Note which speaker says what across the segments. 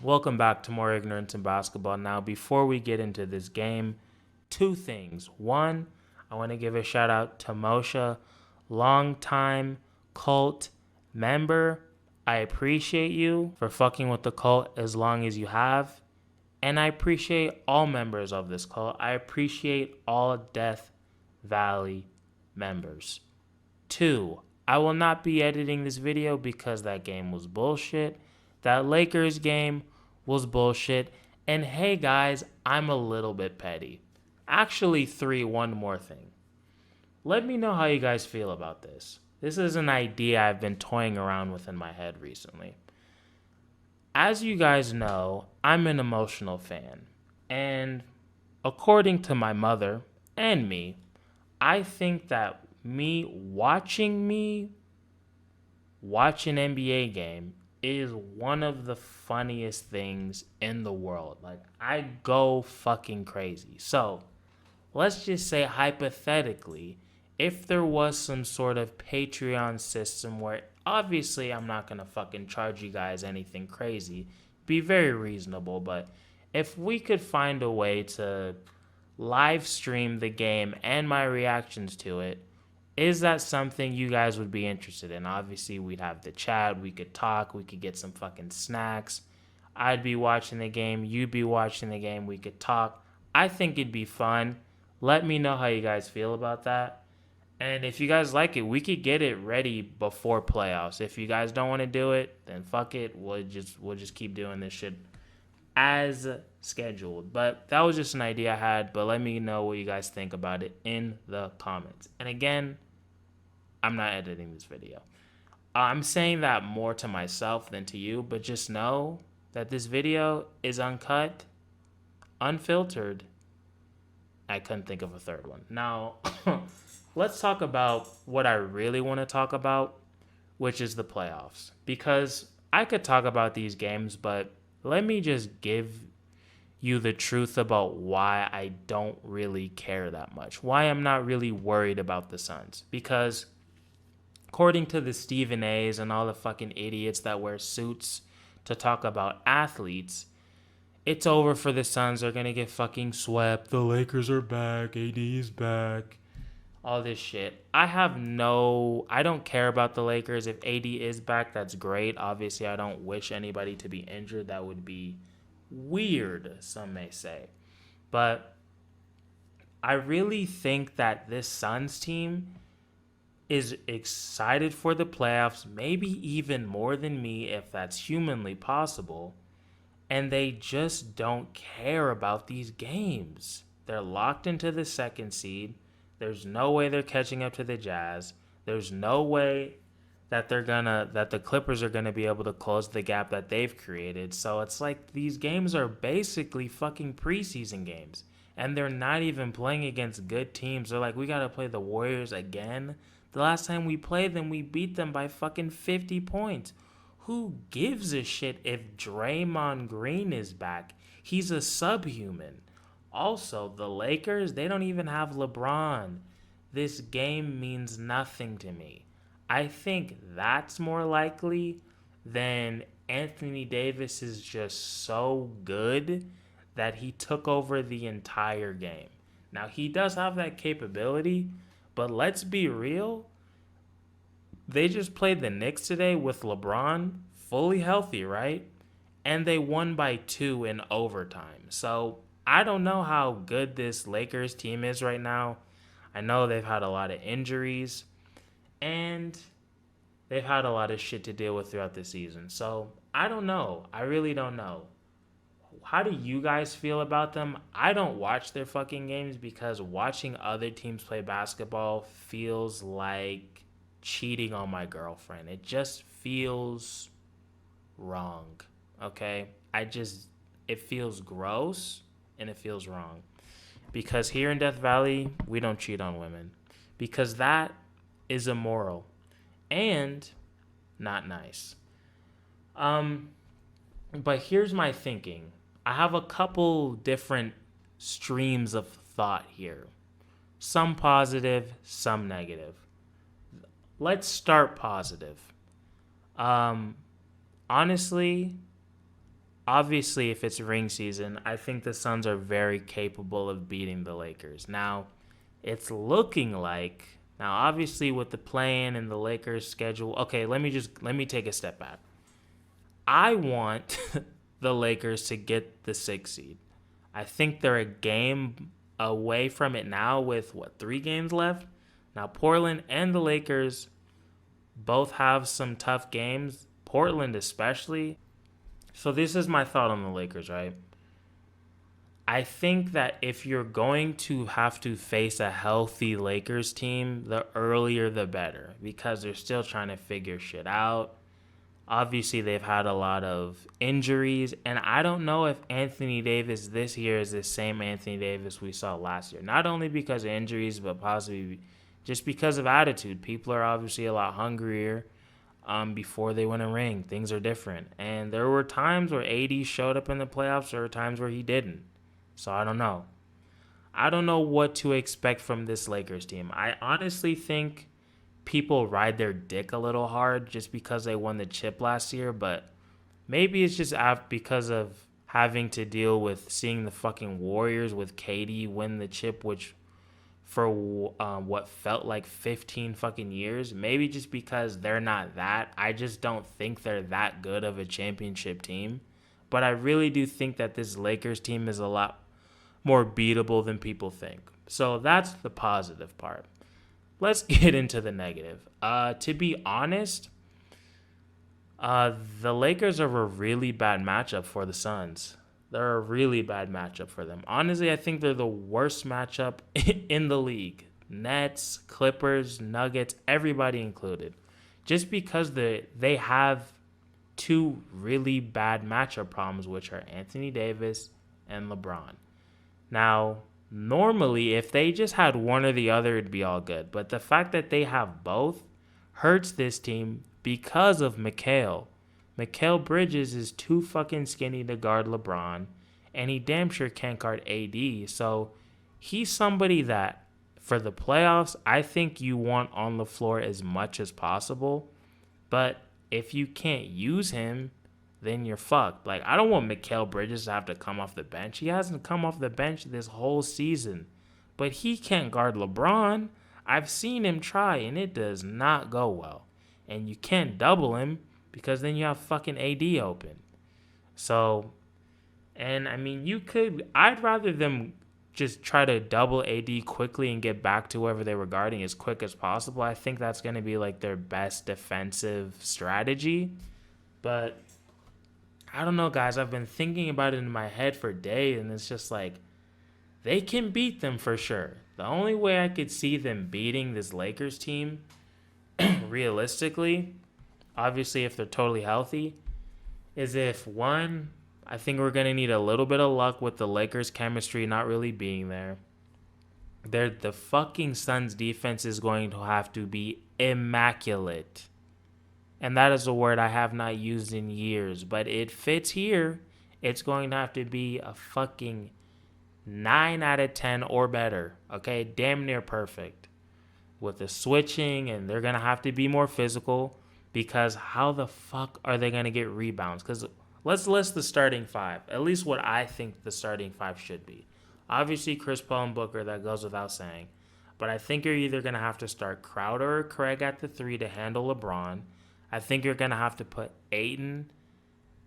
Speaker 1: Welcome back to More Ignorance in Basketball. Now, before we get into this game, two things. One, I want to give a shout out to Moshe, longtime cult member. I appreciate you for fucking with the cult as long as you have. And I appreciate all members of this cult. I appreciate all Death Valley members. Two, I will not be editing this video because that game was bullshit. That Lakers game was bullshit. And hey guys, I'm a little bit petty. Actually, one more thing. Let me know how you guys feel about this. This is an idea I've been toying around with in my head recently. As you guys know, I'm an emotional fan. And according to my mother and me, I think that watching watch an NBA game is one of the funniest things in the world. Like, I go fucking crazy. So, let's just say hypothetically, if there was some sort of Patreon system where obviously I'm not going to fucking charge you guys anything crazy, be very reasonable, but if we could find a way to live stream the game and my reactions to it, is that something you guys would be interested in? Obviously, we'd have the chat, we could talk, we could get some fucking snacks. I'd be watching the game, you'd be watching the game, we could talk. I think it'd be fun. Let me know how you guys feel about that. And if you guys like it, we could get it ready before playoffs. If you guys don't want to do it, then fuck it. We'll just keep doing this shit as scheduled. But that was just an idea I had. But let me know what you guys think about it in the comments. And again, I'm not editing this video. I'm saying that more to myself than to you, but just know that this video is uncut, unfiltered. I couldn't think of a third one. Now, let's talk about what I really want to talk about, which is the playoffs. Because I could talk about these games, but let me just give you the truth about why I don't really care that much. Why I'm not really worried about the Suns. Because according to the Stephen A's and all the fucking idiots that wear suits to talk about athletes, it's over for the Suns. They're going to get fucking swept. The Lakers are back. AD is back. All this shit. I don't care about the Lakers. If AD is back, that's great. Obviously, I don't wish anybody to be injured. That would be weird, some may say. But I really think that this Suns team is excited for the playoffs, maybe even more than me if that's humanly possible. And they just don't care about these games. They're locked into the second seed. There's no way they're catching up to the Jazz. There's no way that the Clippers are gonna be able to close the gap that they've created. So it's like these games are basically fucking preseason games. And they're not even playing against good teams. They're like, we gotta play the Warriors again. The last time we played them, we beat them by fucking 50 points. Who gives a shit if Draymond Green is back? He's a subhuman. Also, the Lakers, they don't even have LeBron. This game means nothing to me. I think that's more likely than Anthony Davis is just so good that he took over the entire game. Now, he does have that capability, but let's be real. They just played the Knicks today with LeBron fully healthy, right? And they won by 2 in overtime. So I don't know how good this Lakers team is right now. I know they've had a lot of injuries, and they've had a lot of shit to deal with throughout the season. So I don't know. I really don't know. How do you guys feel about them? I don't watch their fucking games because watching other teams play basketball feels like cheating on my girlfriend. It just feels wrong. Okay? It feels gross and it feels wrong. Because here in Death Valley, we don't cheat on women. Because that is immoral and not nice. But here's my thinking. I have a couple different streams of thought here. Some positive, some negative. Let's start positive. Honestly, obviously, if it's ring season, I think the Suns are very capable of beating the Lakers. Now, it's looking like now obviously with the play-in and the Lakers schedule. Okay, let me take a step back. I want the Lakers to get the 6th seed. I think they're a game away from it now with what 3 games left. Now Portland and the Lakers both have some tough games. Portland especially. So this is my thought on the Lakers, right? I think that if you're going to have to face a healthy Lakers team, the earlier the better because they're still trying to figure shit out. Obviously, they've had a lot of injuries, and I don't know if Anthony Davis this year is the same Anthony Davis we saw last year. Not only because of injuries, but possibly just because of attitude. People are obviously a lot hungrier before they win a ring. Things are different. And there were times where AD showed up in the playoffs. There were times where he didn't. So I don't know. I don't know what to expect from this Lakers team. I honestly think people ride their dick a little hard just because they won the chip last year, but maybe it's just because of having to deal with seeing the fucking Warriors with KD win the chip, which for what felt like 15 fucking years. Maybe just because they're not that. I just don't think they're that good of a championship team. But I really do think that this Lakers team is a lot more beatable than people think. So that's the positive part. Let's get into the negative. To be honest, the Lakers are a really bad matchup for the Suns. They're a really bad matchup for them. Honestly, I think they're the worst matchup in the league. Nets, Clippers, Nuggets, everybody included. Just because they have 2 really bad matchup problems, which are Anthony Davis and LeBron. Now, normally, if they just had one or the other, it'd be all good. But the fact that they have both hurts this team because of Mikal. Mikal Bridges is too fucking skinny to guard LeBron, and he damn sure can't guard AD. So he's somebody that, for the playoffs, I think you want on the floor as much as possible. But if you can't use him, then you're fucked. Like, I don't want Mikal Bridges to have to come off the bench. He hasn't come off the bench this whole season. But he can't guard LeBron. I've seen him try, and it does not go well. And you can't double him because then you have fucking AD open. So, and I mean, I'd rather them just try to double AD quickly and get back to whoever they were guarding as quick as possible. I think that's going to be like their best defensive strategy. But I don't know, guys. I've been thinking about it in my head for days, and it's just like they can beat them for sure. The only way I could see them beating this Lakers team, realistically, obviously if they're totally healthy, is if one, I think we're going to need a little bit of luck with the Lakers chemistry not really being there. The fucking Suns defense is going to have to be immaculate. And that is a word I have not used in years, but it fits here. It's going to have to be a fucking 9 out of 10 or better. Okay, damn near perfect. With the switching, and they're going to have to be more physical, because how the fuck are they going to get rebounds? Because let's list the starting 5, at least what I think the starting 5 should be. Obviously, Chris Paul and Booker, that goes without saying. But I think you're either going to have to start Crowder or Craig at the 3 to handle LeBron. I think you're going to have to put Ayton.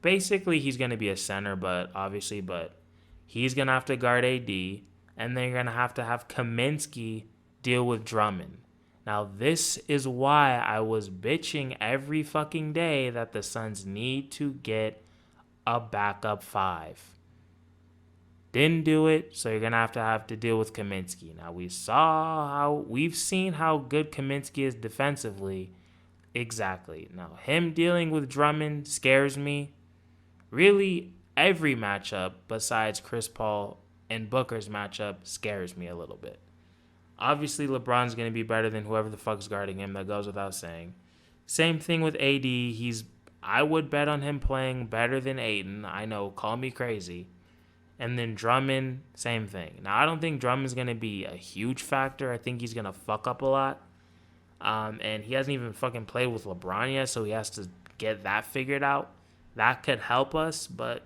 Speaker 1: Basically, he's going to be a center, but he's going to have to guard AD. And then you're going to have Kaminsky deal with Drummond. Now, this is why I was bitching every fucking day that the Suns need to get a backup 5. Didn't do it, so you're going to have to deal with Kaminsky. Now, we've seen how good Kaminsky is defensively. Exactly. Now, him dealing with Drummond scares me. Really, every matchup besides Chris Paul and Booker's matchup scares me a little bit. Obviously, LeBron's going to be better than whoever the fuck's guarding him. That goes without saying. Same thing with AD. I would bet on him playing better than Ayton. I know, call me crazy. And then Drummond, same thing. Now, I don't think Drummond's going to be a huge factor. I think he's going to fuck up a lot. And he hasn't even fucking played with LeBron yet, so he has to get that figured out. That could help us, but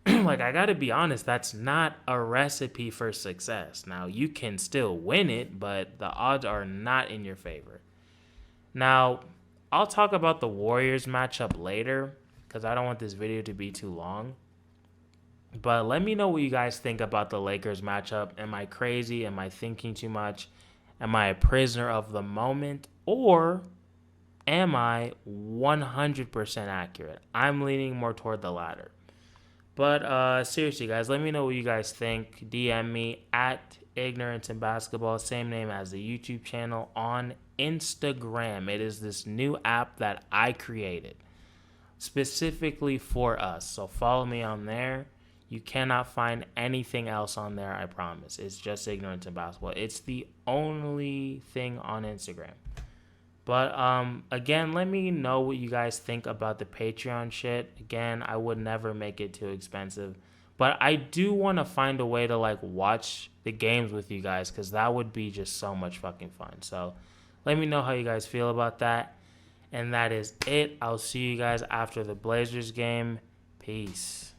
Speaker 1: like, I gotta be honest, that's not a recipe for success. Now, you can still win it, but the odds are not in your favor. Now, I'll talk about the Warriors matchup later because I don't want this video to be too long. But let me know what you guys think about the Lakers matchup. Am I crazy? Am I thinking too much? Am I a prisoner of the moment? Or am I 100% accurate? I'm leaning more toward the latter. But seriously, guys, let me know what you guys think. DM me at Ignorance in Basketball, same name as the YouTube channel on Instagram. It is this new app that I created specifically for us. So follow me on there. You cannot find anything else on there, I promise. It's just Ignorance in Basketball. It's the only thing on Instagram. But again, let me know what you guys think about the Patreon shit. Again, I would never make it too expensive. But I do want to find a way to like watch the games with you guys because that would be just so much fucking fun. So let me know how you guys feel about that. And that is it. I'll see you guys after the Blazers game. Peace.